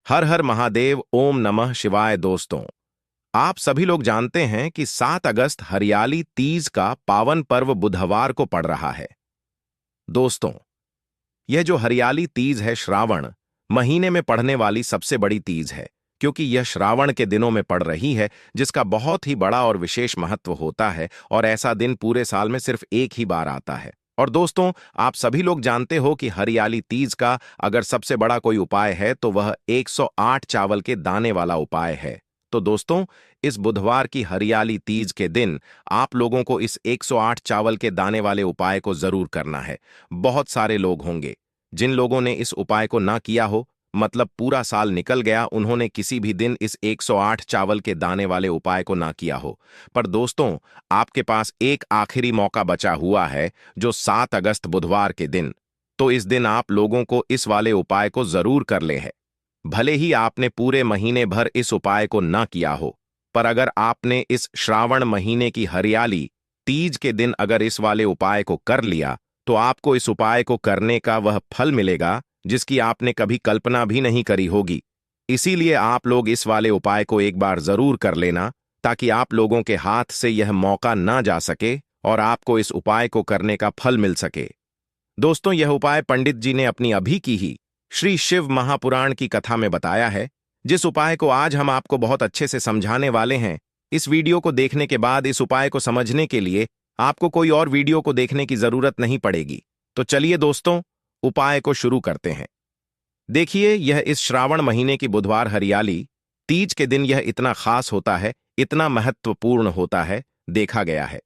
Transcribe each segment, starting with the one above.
हर हर महादेव, ओम नमः शिवाय। दोस्तों, आप सभी लोग जानते हैं कि 7 अगस्त हरियाली तीज का पावन पर्व बुधवार को पड़ रहा है। दोस्तों, यह जो हरियाली तीज है, श्रावण महीने में पड़ने वाली सबसे बड़ी तीज है, क्योंकि यह श्रावण के दिनों में पड़ रही है, जिसका बहुत ही बड़ा और विशेष महत्व होता है। और ऐसा दिन पूरे साल में सिर्फ एक ही बार आता है। और दोस्तों, आप सभी लोग जानते हो कि हरियाली तीज का अगर सबसे बड़ा कोई उपाय है तो वह 108 चावल के दाने वाला उपाय है। तो दोस्तों, इस बुधवार की हरियाली तीज के दिन आप लोगों को इस 108 चावल के दाने वाले उपाय को जरूर करना है। बहुत सारे लोग होंगे जिन लोगों ने इस उपाय को ना किया हो, मतलब पूरा साल निकल गया, उन्होंने किसी भी दिन इस 108 चावल के दाने वाले उपाय को ना किया हो। पर दोस्तों, आपके पास एक आखिरी मौका बचा हुआ है, जो 7 अगस्त बुधवार के दिन। तो इस दिन आप लोगों को इस वाले उपाय को जरूर कर ले है। भले ही आपने पूरे महीने भर इस उपाय को ना किया हो, पर अगर आपने इस श्रावण महीने की हरियाली तीज के दिन अगर इस वाले उपाय को कर लिया, तो आपको इस उपाय को करने का वह फल मिलेगा जिसकी आपने कभी कल्पना भी नहीं करी होगी। इसीलिए आप लोग इस वाले उपाय को एक बार जरूर कर लेना, ताकि आप लोगों के हाथ से यह मौका ना जा सके और आपको इस उपाय को करने का फल मिल सके। दोस्तों, यह उपाय पंडित जी ने अपनी अभी की ही श्री शिव महापुराण की कथा में बताया है, जिस उपाय को आज हम आपको बहुत अच्छे से समझाने वाले हैं। इस वीडियो को देखने के बाद इस उपाय को समझने के लिए आपको कोई और वीडियो को देखने की जरूरत नहीं पड़ेगी। तो चलिए दोस्तों, उपाय को शुरू करते हैं। देखिए, यह इस श्रावण महीने की बुधवार हरियाली तीज के दिन यह इतना खास होता है, इतना महत्वपूर्ण होता है। देखा गया है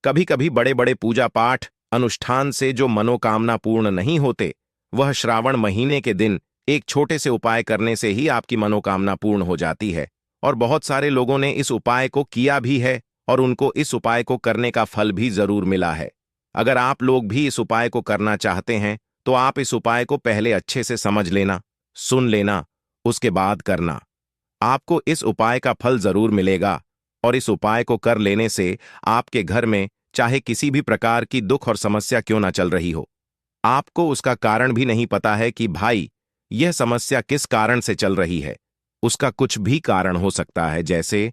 कभी कभी बड़े बड़े पूजा पाठ अनुष्ठान से जो मनोकामना पूर्ण नहीं होते, वह श्रावण महीने के दिन एक छोटे से उपाय करने से ही आपकी मनोकामना पूर्ण हो जाती है। और बहुत सारे लोगों ने इस उपाय को किया भी है और उनको इस उपाय को करने का फल भी जरूर मिला है। अगर आप लोग भी इस उपाय को करना चाहते हैं, तो आप इस उपाय को पहले अच्छे से समझ लेना, सुन लेना, उसके बाद करना। आपको इस उपाय का फल जरूर मिलेगा। और इस उपाय को कर लेने से आपके घर में चाहे किसी भी प्रकार की दुख और समस्या क्यों ना चल रही हो, आपको उसका कारण भी नहीं पता है कि भाई यह समस्या किस कारण से चल रही है। उसका कुछ भी कारण हो सकता है, जैसे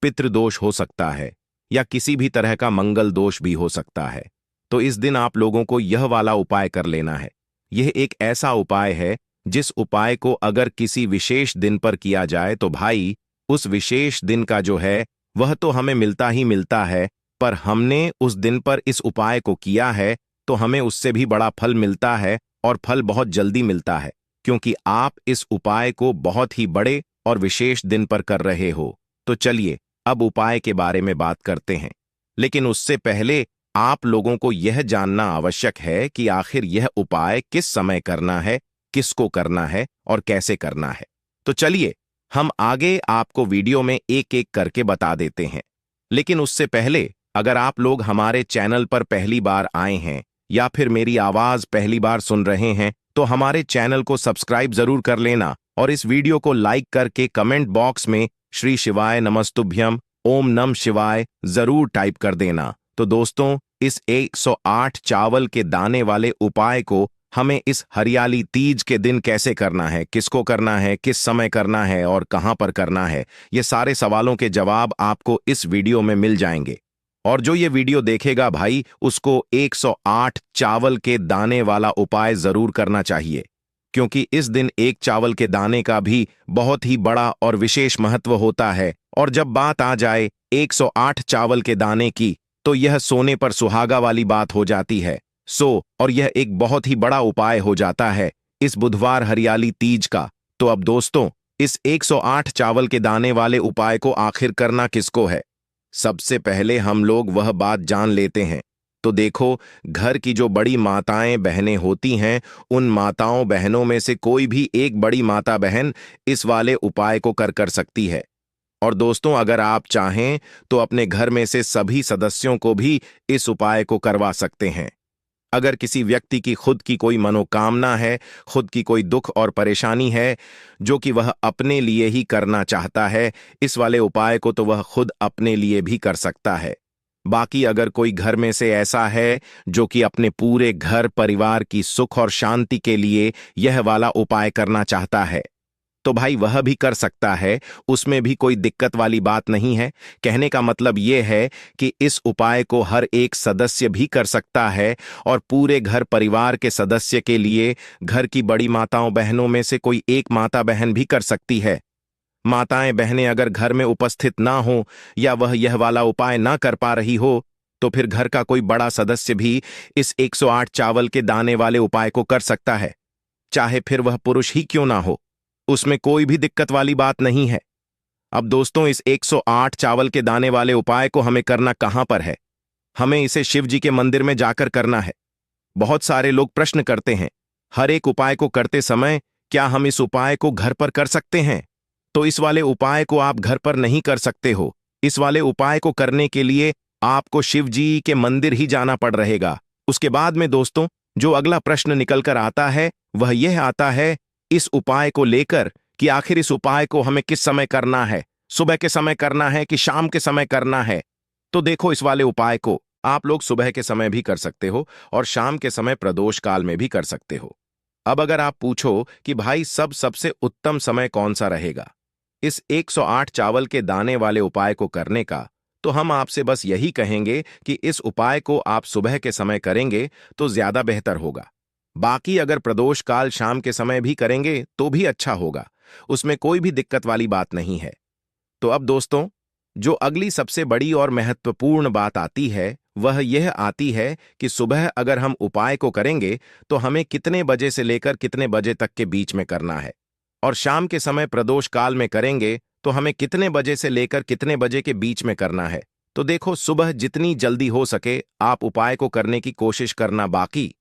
पितृदोष हो सकता है या किसी भी तरह का मंगल दोष भी हो सकता है। तो इस दिन आप लोगों को यह वाला उपाय कर लेना है। यह एक ऐसा उपाय है जिस उपाय को अगर किसी विशेष दिन पर किया जाए तो भाई उस विशेष दिन का जो है वह तो हमें मिलता ही मिलता है, पर हमने उस दिन पर इस उपाय को किया है तो हमें उससे भी बड़ा फल मिलता है, और फल बहुत जल्दी मिलता है, क्योंकि आप इस उपाय को बहुत ही बड़े और विशेष दिन पर कर रहे हो। तो चलिए अब उपाय के बारे में बात करते हैं। लेकिन उससे पहले आप लोगों को यह जानना आवश्यक है कि आखिर यह उपाय किस समय करना है, किसको करना है और कैसे करना है। तो चलिए हम आगे आपको वीडियो में एक एक करके बता देते हैं। लेकिन उससे पहले अगर आप लोग हमारे चैनल पर पहली बार आए हैं या फिर मेरी आवाज पहली बार सुन रहे हैं, तो हमारे चैनल को सब्सक्राइब जरूर कर लेना और इस वीडियो को लाइक करके कमेंट बॉक्स में श्री शिवाय नमस्तुभ्यम, ओम नम शिवाय जरूर टाइप कर देना। तो दोस्तों, इस 108 चावल के दाने वाले उपाय को हमें इस हरियाली तीज के दिन कैसे करना है, किसको करना है, किस समय करना है और कहां पर करना है, ये सारे सवालों के जवाब आपको इस वीडियो में मिल जाएंगे। और जो ये वीडियो देखेगा भाई, उसको 108 चावल के दाने वाला उपाय जरूर करना चाहिए, क्योंकि इस दिन एक चावल के दाने का भी बहुत ही बड़ा और विशेष महत्व होता है। और जब बात आ जाए 108 चावल के दाने की, तो यह सोने पर सुहागा वाली बात हो जाती है। और यह एक बहुत ही बड़ा उपाय हो जाता है इस बुधवार हरियाली तीज का। तो अब दोस्तों, इस 108 चावल के दाने वाले उपाय को आखिर करना किसको है, सबसे पहले हम लोग वह बात जान लेते हैं। तो देखो, घर की जो बड़ी माताएं बहनें होती हैं, उन माताओं बहनों में से कोई भी एक बड़ी माता बहन इस वाले उपाय को कर सकती है। और दोस्तों, अगर आप चाहें तो अपने घर में से सभी सदस्यों को भी इस उपाय को करवा सकते हैं। अगर किसी व्यक्ति की खुद की कोई मनोकामना है, खुद की कोई दुख और परेशानी है जो कि वह अपने लिए ही करना चाहता है, इस वाले उपाय को तो वह खुद अपने लिए भी कर सकता है। बाकी अगर कोई घर में से ऐसा है जो कि अपने पूरे घर परिवार की सुख और शांति के लिए यह वाला उपाय करना चाहता है, तो भाई वह भी कर सकता है, उसमें भी कोई दिक्कत वाली बात नहीं है। कहने का मतलब यह है कि इस उपाय को हर एक सदस्य भी कर सकता है और पूरे घर परिवार के सदस्य के लिए घर की बड़ी माताओं बहनों में से कोई एक माता बहन भी कर सकती है। माताएं बहनें अगर घर में उपस्थित ना हो या वह यह वाला उपाय ना कर पा रही हो, तो फिर घर का कोई बड़ा सदस्य भी इस 108 चावल के दाने वाले उपाय को कर सकता है, चाहे फिर वह पुरुष ही क्यों ना हो। उसमें कोई भी दिक्कत वाली बात नहीं है। अब दोस्तों, इस 108 चावल के दाने वाले उपाय को हमें करना कहां पर है? हमें इसे शिव जी के मंदिर में जाकर करना है। बहुत सारे लोग प्रश्न करते हैं, हर एक उपाय को करते समय क्या हम इस उपाय को घर पर कर सकते हैं? तो इस वाले उपाय को आप घर पर नहीं कर सकते हो। इस वाले उपाय को करने के लिए आपको शिव जी के मंदिर ही जाना पड़ रहेगा। उसके बाद में दोस्तों, जो अगला प्रश्न निकल कर आता है वह यह आता है इस उपाय को लेकर कि आखिर इस उपाय को हमें किस समय करना है, सुबह के समय करना है कि शाम के समय करना है? तो देखो, इस वाले उपाय को आप लोग सुबह के समय भी कर सकते हो और शाम के समय प्रदोष काल में भी कर सकते हो। अब अगर आप पूछो कि भाई सबसे उत्तम समय कौन सा रहेगा इस 108 चावल के दाने वाले उपाय को करने का, तो हम आपसे बस यही कहेंगे कि इस उपाय को आप सुबह के समय करेंगे तो ज्यादा बेहतर होगा। बाकी अगर प्रदोष काल शाम के समय भी करेंगे तो भी अच्छा होगा, उसमें कोई भी दिक्कत वाली बात नहीं है। तो अब दोस्तों, जो अगली सबसे बड़ी और महत्वपूर्ण बात आती है वह यह आती है कि सुबह अगर हम उपाय को करेंगे तो हमें कितने बजे से लेकर कितने बजे तक के बीच में करना है, और शाम के समय प्रदोष काल में करेंगे तो हमें कितने बजे से लेकर कितने बजे के बीच में करना है। तो देखो, सुबह जितनी जल्दी हो सके आप उपाय को करने की कोशिश करना। बाकी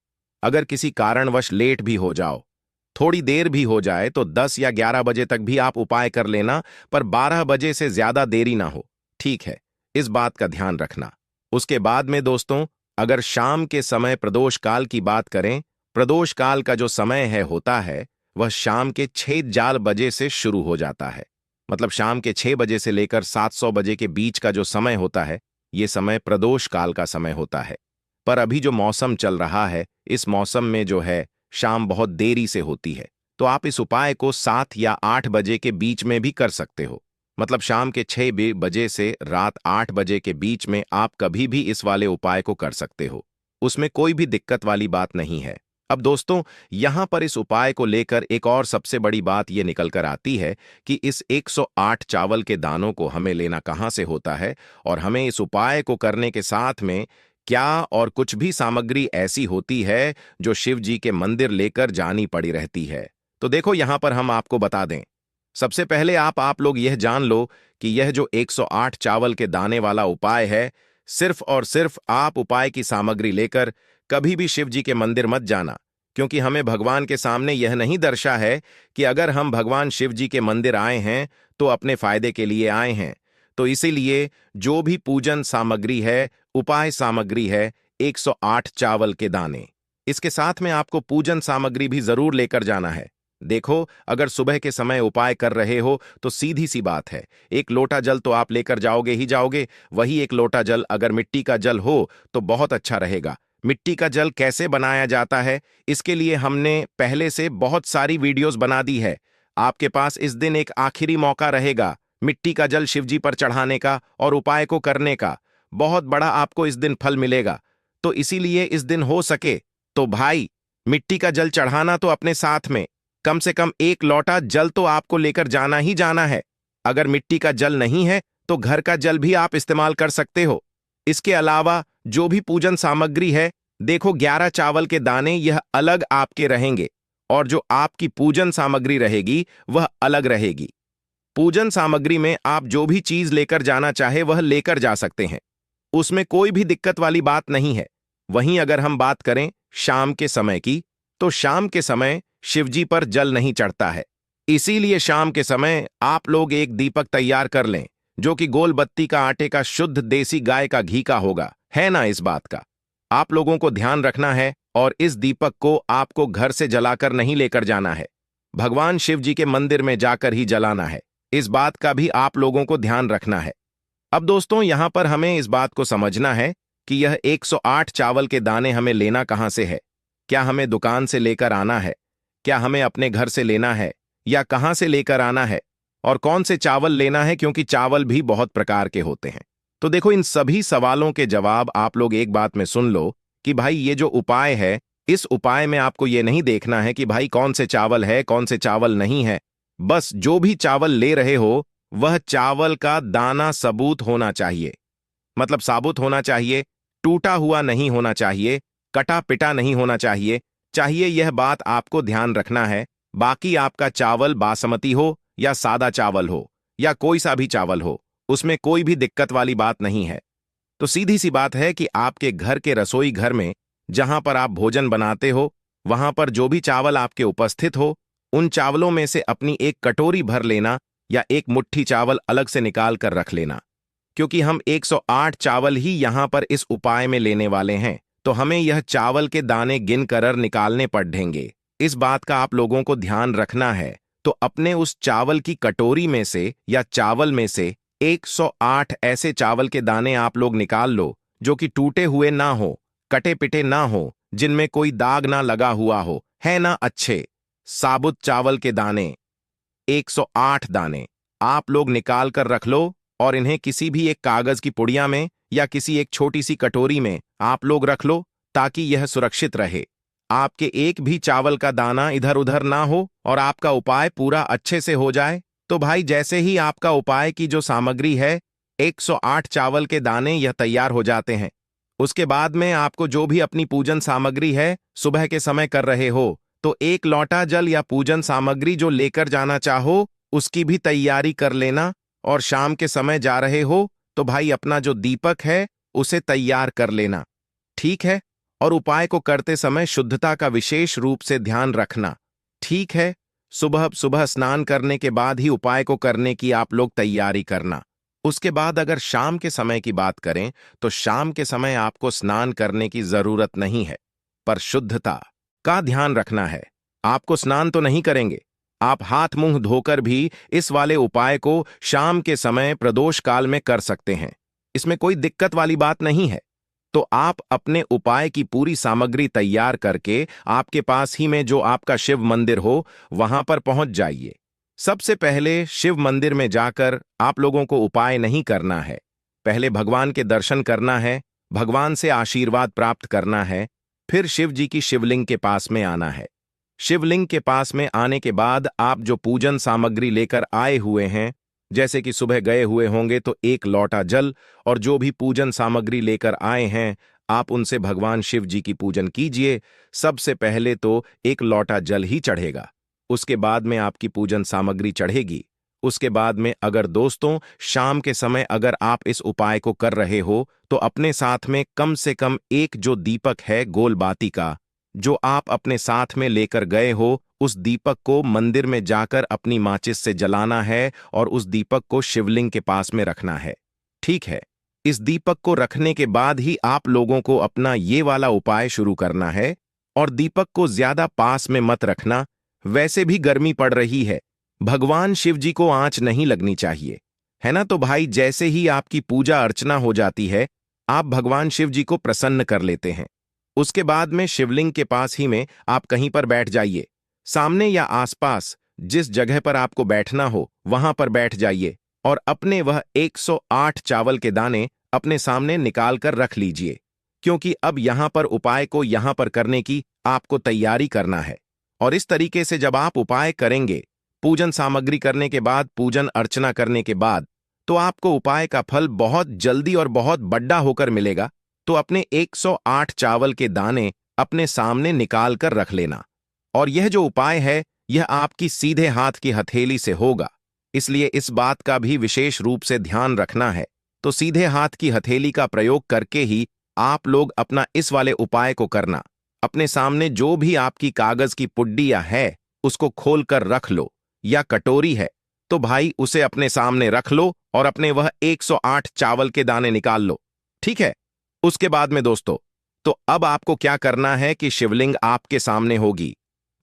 अगर किसी कारणवश लेट भी हो जाओ, थोड़ी देर भी हो जाए, तो 10 या 11 बजे तक भी आप उपाय कर लेना, पर 12 बजे से ज्यादा देरी ना हो, ठीक है? इस बात का ध्यान रखना। उसके बाद में दोस्तों, अगर शाम के समय प्रदोष काल की बात करें, प्रदोष काल का जो समय होता है वह शाम के 6 बजे से शुरू हो जाता है। मतलब शाम के 6 बजे से लेकर 700 बजे के बीच का जो समय होता है, ये समय प्रदोष काल का समय होता है। पर अभी जो मौसम चल रहा है, इस मौसम में जो है शाम बहुत देरी से होती है, तो आप इस उपाय को 7 या 8 बजे के बीच में भी कर सकते हो। मतलब शाम के 6 बजे से रात 8 बजे के बीच में आप कभी भी इस वाले उपाय को कर सकते हो, उसमें कोई भी दिक्कत वाली बात नहीं है। अब दोस्तों, यहां पर इस उपाय को लेकर एक और सबसे बड़ी बात यह निकल कर आती है कि इस 108 चावल के दानों को हमें लेना कहां से होता है, और हमें इस उपाय को करने के साथ में क्या और कुछ भी सामग्री ऐसी होती है जो शिव जी के मंदिर लेकर जानी पड़ी रहती है। तो देखो, यहां पर हम आपको बता दें। सबसे पहले आप लोग यह जान लो कि यह जो 108 चावल के दाने वाला उपाय है, सिर्फ और सिर्फ आप उपाय की सामग्री लेकर कभी भी शिव जी के मंदिर मत जाना, क्योंकि हमें भगवान के सामने यह नहीं दर्शा है कि अगर हम भगवान शिव जी के मंदिर आए हैं तो अपने फायदे के लिए आए हैं। तो इसीलिए जो भी पूजन सामग्री है, उपाय सामग्री है, 108 चावल के दाने, इसके साथ में आपको पूजन सामग्री भी जरूर लेकर जाना है। देखो, अगर सुबह के समय उपाय कर रहे हो तो सीधी सी बात है, एक लोटा जल तो आप लेकर जाओगे ही जाओगे। वही एक लोटा जल अगर मिट्टी का जल हो तो बहुत अच्छा रहेगा। मिट्टी का जल कैसे बनाया जाता है, इसके लिए हमने पहले से बहुत सारी वीडियोस बना दी है। आपके पास इस दिन एक आखिरी मौका रहेगा मिट्टी का जल शिवजी पर चढ़ाने का और उपाय को करने का। बहुत बड़ा आपको इस दिन फल मिलेगा। तो इसीलिए इस दिन हो सके तो भाई, मिट्टी का जल चढ़ाना तो अपने साथ में कम से कम एक लोटा जल तो आपको लेकर जाना ही जाना है। अगर मिट्टी का जल नहीं है तो घर का जल भी आप इस्तेमाल कर सकते हो। इसके अलावा जो भी पूजन सामग्री है, देखो 11 चावल के दाने यह अलग आपके रहेंगे, और जो आपकी पूजन सामग्री रहेगी वह अलग रहेगी। पूजन सामग्री में आप जो भी चीज लेकर जाना चाहे वह लेकर जा सकते हैं, उसमें कोई भी दिक्कत वाली बात नहीं है। वहीं अगर हम बात करें शाम के समय की, तो शाम के समय शिवजी पर जल नहीं चढ़ता है। इसीलिए शाम के समय आप लोग एक दीपक तैयार कर लें, जो कि गोल बत्ती का आटे का शुद्ध देसी गाय का घी का होगा, है ना? इस बात का आप लोगों को ध्यान रखना है, और इस दीपक को आपको घर से जलाकर नहीं लेकर जाना है, भगवान शिव जी के मंदिर में जाकर ही जलाना है। इस बात का भी आप लोगों को ध्यान रखना है। अब दोस्तों, यहां पर हमें इस बात को समझना है कि यह 108 चावल के दाने हमें लेना कहां से है। क्या हमें दुकान से लेकर आना है? क्या हमें अपने घर से लेना है? या कहां से लेकर आना है और कौन से चावल लेना है, क्योंकि चावल भी बहुत प्रकार के होते हैं। तो देखो, इन सभी सवालों के जवाब आप लोग एक बात में सुन लो कि भाई ये जो उपाय है, इस उपाय में आपको ये नहीं देखना है कि भाई कौन से चावल है कौन से चावल नहीं है। बस जो भी चावल ले रहे हो वह चावल का दाना सबूत होना चाहिए, मतलब साबुत होना चाहिए, टूटा हुआ नहीं होना चाहिए, कटा पिटा नहीं होना चाहिए। यह बात आपको ध्यान रखना है। बाकी आपका चावल बासमती हो या सादा चावल हो या कोई सा भी चावल हो, उसमें कोई भी दिक्कत वाली बात नहीं है। तो सीधी सी बात है कि आपके घर के रसोई घर में जहां पर आप भोजन बनाते हो, वहां पर जो भी चावल आपके उपस्थित हो, उन चावलों में से अपनी एक कटोरी भर लेना या एक मुट्ठी चावल अलग से निकाल कर रख लेना। क्योंकि हम 108 चावल ही यहां पर इस उपाय में लेने वाले हैं, तो हमें यह चावल के दाने गिन कर निकालने पड़ेंगे। इस बात का आप लोगों को ध्यान रखना है। तो अपने उस चावल की कटोरी में से या चावल में से 108 ऐसे चावल के दाने आप लोग निकाल लो जो कि टूटे हुए ना हो, कटे पिटे ना हो, जिनमें कोई दाग ना लगा हुआ हो, है ना। अच्छे साबुत चावल के दाने 108 दाने आप लोग निकाल कर रख लो और इन्हें किसी भी एक कागज की पुड़िया में या किसी एक छोटी सी कटोरी में आप लोग रख लो, ताकि यह सुरक्षित रहे, आपके एक भी चावल का दाना इधर उधर ना हो और आपका उपाय पूरा अच्छे से हो जाए। तो भाई जैसे ही आपका उपाय की जो सामग्री है, 108 चावल के दाने, यह तैयार हो जाते हैं, उसके बाद में आपको जो भी अपनी पूजन सामग्री है, सुबह के समय कर रहे हो तो एक लोटा जल या पूजन सामग्री जो लेकर जाना चाहो उसकी भी तैयारी कर लेना। और शाम के समय जा रहे हो तो भाई अपना जो दीपक है उसे तैयार कर लेना, ठीक है। और उपाय को करते समय शुद्धता का विशेष रूप से ध्यान रखना, ठीक है। सुबह सुबह स्नान करने के बाद ही उपाय को करने की आप लोग तैयारी करना। उसके बाद अगर शाम के समय की बात करें तो शाम के समय आपको स्नान करने की जरूरत नहीं है, पर शुद्धता का ध्यान रखना है। आपको स्नान तो नहीं करेंगे, आप हाथ मुंह धोकर भी इस वाले उपाय को शाम के समय प्रदोष काल में कर सकते हैं, इसमें कोई दिक्कत वाली बात नहीं है। तो आप अपने उपाय की पूरी सामग्री तैयार करके आपके पास ही में जो आपका शिव मंदिर हो वहां पर पहुंच जाइए। सबसे पहले शिव मंदिर में जाकर आप लोगों को उपाय नहीं करना है, पहले भगवान के दर्शन करना है, भगवान से आशीर्वाद प्राप्त करना है, फिर शिव जी की शिवलिंग के पास में आना है। शिवलिंग के पास में आने के बाद आप जो पूजन सामग्री लेकर आए हुए हैं, जैसे कि सुबह गए हुए होंगे तो एक लोटा जल, और जो भी पूजन सामग्री लेकर आए हैं आप उनसे भगवान शिव जी की पूजन कीजिए। सबसे पहले तो एक लोटा जल ही चढ़ेगा, उसके बाद में आपकी पूजन सामग्री चढ़ेगी। उसके बाद में अगर दोस्तों शाम के समय अगर आप इस उपाय को कर रहे हो तो अपने साथ में कम से कम एक जो दीपक है गोल बाती का, जो आप अपने साथ में लेकर गए हो, उस दीपक को मंदिर में जाकर अपनी माचिस से जलाना है और उस दीपक को शिवलिंग के पास में रखना है, ठीक है। इस दीपक को रखने के बाद ही आप लोगों को अपना ये वाला उपाय शुरू करना है। और दीपक को ज्यादा पास में मत रखना, वैसे भी गर्मी पड़ रही है, भगवान शिव जी को आंच नहीं लगनी चाहिए, है ना। तो भाई जैसे ही आपकी पूजा अर्चना हो जाती है, आप भगवान शिव जी को प्रसन्न कर लेते हैं। उसके बाद में शिवलिंग के पास ही में आप कहीं पर बैठ जाइए, सामने या आसपास जिस जगह पर आपको बैठना हो वहां पर बैठ जाइए और अपने वह 108 चावल के दाने अपने सामने निकाल कर रख लीजिए, क्योंकि अब यहां पर उपाय को यहां पर करने की आपको तैयारी करना है। और इस तरीके से जब आप उपाय करेंगे, पूजन सामग्री करने के बाद, पूजन अर्चना करने के बाद, तो आपको उपाय का फल बहुत जल्दी और बहुत बड़ा होकर मिलेगा। तो अपने 108 चावल के दाने अपने सामने निकाल कर रख लेना। और यह जो उपाय है यह आपकी सीधे हाथ की हथेली से होगा, इसलिए इस बात का भी विशेष रूप से ध्यान रखना है। तो सीधे हाथ की हथेली का प्रयोग करके ही आप लोग अपना इस वाले उपाय को करना। अपने सामने जो भी आपकी कागज की पुड्डिया है उसको खोल कर रख लो, या कटोरी है तो भाई उसे अपने सामने रख लो और अपने वह 108 चावल के दाने निकाल लो, ठीक है। उसके बाद में दोस्तों, तो अब आपको क्या करना है कि शिवलिंग आपके सामने होगी,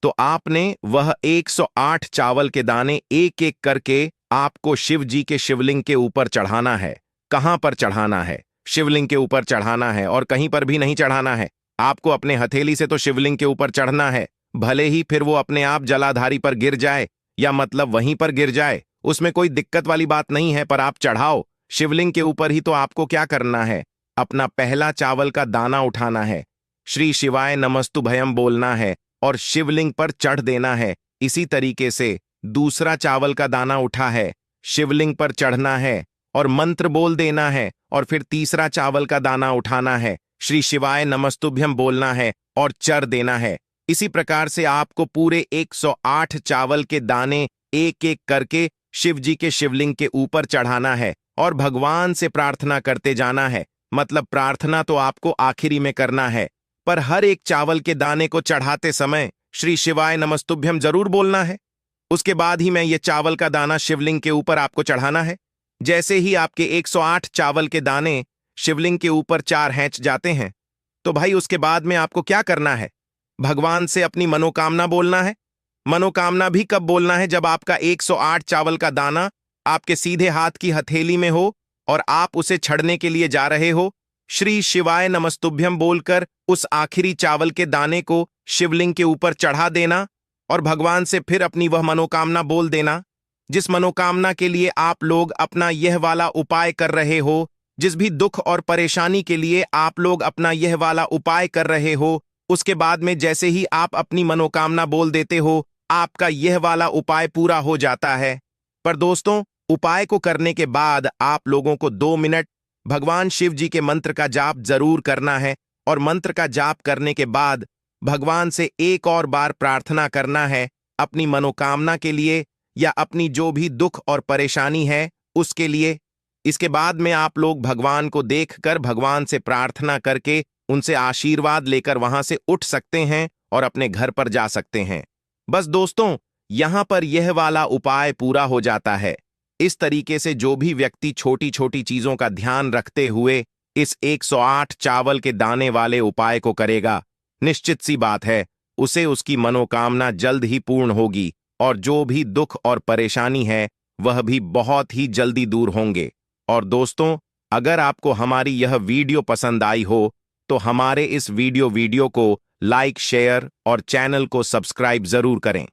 तो आपने वह 108 चावल के दाने एक एक करके आपको शिव जी के शिवलिंग के ऊपर चढ़ाना है। कहां पर चढ़ाना है? शिवलिंग के ऊपर चढ़ाना है, और कहीं पर भी नहीं चढ़ाना है। आपको अपने हथेली से तो शिवलिंग के ऊपर चढ़ना है, भले ही फिर वो अपने आप जलाधारी पर गिर जाए या मतलब वहीं पर गिर जाए, उसमें कोई दिक्कत वाली बात नहीं है, पर आप चढ़ाओ शिवलिंग के ऊपर ही। तो आपको क्या करना है, अपना पहला चावल का दाना उठाना है, श्री शिवाय नमस्तुभयम बोलना है और शिवलिंग पर चढ़ देना है। इसी तरीके से दूसरा चावल का दाना उठा है, शिवलिंग पर चढ़ना है और मंत्र बोल देना है, और फिर तीसरा चावल का दाना उठाना है, श्री शिवाय नमस्तुभ्यम बोलना है और चढ़ देना है। इसी प्रकार से आपको पूरे 108 चावल के दाने एक एक करके शिव जी के शिवलिंग के ऊपर चढ़ाना है और भगवान से प्रार्थना करते जाना है। मतलब प्रार्थना तो आपको आखिरी में करना है, पर हर एक चावल के दाने को चढ़ाते समय श्री शिवाय नमस्तुभ्यम जरूर बोलना है। उसके बाद ही मैं ये चावल का दाना शिवलिंग के ऊपर आपको चढ़ाना है। जैसे ही आपके 108 चावल के दाने शिवलिंग के ऊपर 4 हैंच जाते हैं, तो भाई उसके बाद में आपको क्या करना है, भगवान से अपनी मनोकामना बोलना है। मनोकामना भी कब बोलना है, जब आपका 108 चावल का दाना आपके सीधे हाथ की हथेली में हो और आप उसे छड़ने के लिए जा रहे हो। श्री शिवाय नमस्तुभ्यम बोलकर उस आखिरी चावल के दाने को शिवलिंग के ऊपर चढ़ा देना और भगवान से फिर अपनी वह मनोकामना बोल देना, जिस मनोकामना के लिए आप लोग अपना यह वाला उपाय कर रहे हो। जिस भी दुख और परेशानी के लिए आप लोग अपना यह वाला उपाय कर रहे हो, उसके बाद में जैसे ही आप अपनी मनोकामना बोल देते हो, आपका यह वाला उपाय पूरा हो जाता है। पर दोस्तों, उपाय को करने के बाद आप लोगों को 2 मिनट भगवान शिव जी के मंत्र का जाप जरूर करना है, और मंत्र का जाप करने के बाद भगवान से एक और बार प्रार्थना करना है अपनी मनोकामना के लिए या अपनी जो भी दुख और परेशानी है उसके लिए। इसके बाद में आप लोग भगवान को देखकर भगवान से प्रार्थना करके उनसे आशीर्वाद लेकर वहां से उठ सकते हैं और अपने घर पर जा सकते हैं। बस दोस्तों, यहां पर यह वाला उपाय पूरा हो जाता है। इस तरीके से जो भी व्यक्ति छोटी छोटी चीजों का ध्यान रखते हुए इस 108 चावल के दाने वाले उपाय को करेगा, निश्चित सी बात है उसे उसकी मनोकामना जल्द ही पूर्ण होगी और जो भी दुख और परेशानी है वह भी बहुत ही जल्दी दूर होंगे। और दोस्तों, अगर आपको हमारी यह वीडियो पसंद आई हो तो हमारे इस वीडियो को लाइक, शेयर और चैनल को सब्सक्राइब जरूर करें।